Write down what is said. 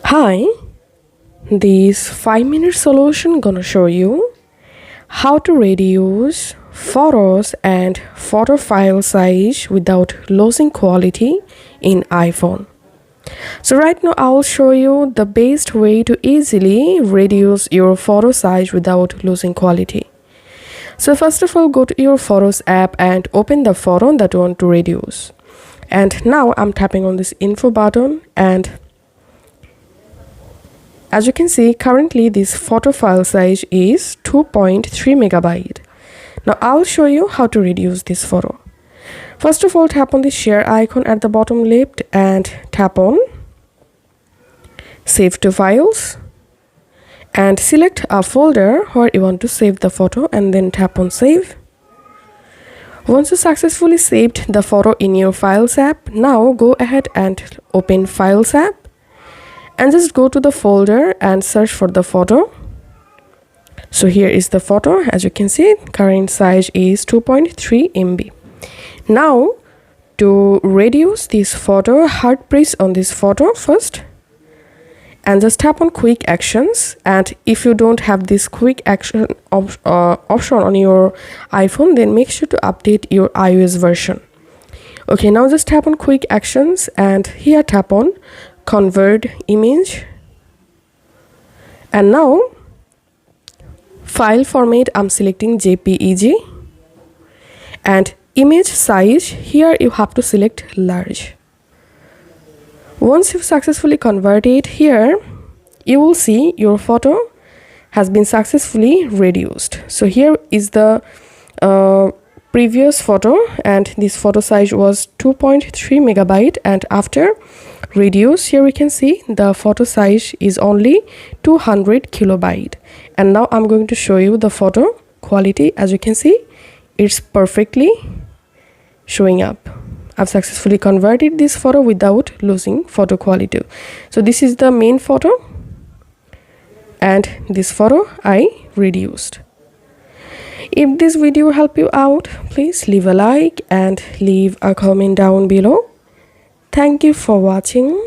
Hi, this 5-minute solution gonna show you how to reduce photos and photo file size without losing quality in iPhone. So right now I'll show you the best way to easily reduce your photo size without losing quality. So first of all, go to your Photos app and open the photo that you want to reduce. And now I'm tapping on this info button, and as you can see, currently this photo file size is 2.3 megabyte. Now I'll show you how to reduce this photo. First of all, tap on the share icon at the bottom left and tap on Save to Files and select a folder where you want to save the photo and then tap on Save. Once you successfully saved the photo in your Files app, now go ahead and open Files app and just go to the folder and search for the photo. So here is the photo. As you can see, current size is 2.3 MB. Now to reduce this photo, hard press on this photo first and just tap on quick actions. And if you don't have this quick action option on your iPhone, then make sure to update your iOS version. Okay, now just tap on quick actions and here tap on convert image, and now file format I'm selecting JPEG, and image size here you have to select large. Once you've successfully converted, here you will see your photo has been successfully reduced. So here is the previous photo, and this photo size was 2.3 megabyte, and after reduce, here we can see the photo size is only 200 kilobyte. And now I'm going to show you the photo quality. As you can see, it's perfectly showing up. I've successfully converted this photo without losing photo quality. So this is the main photo, and this photo I reduced. If this video helped you out, please leave a like and leave a comment down below. Thank you for watching.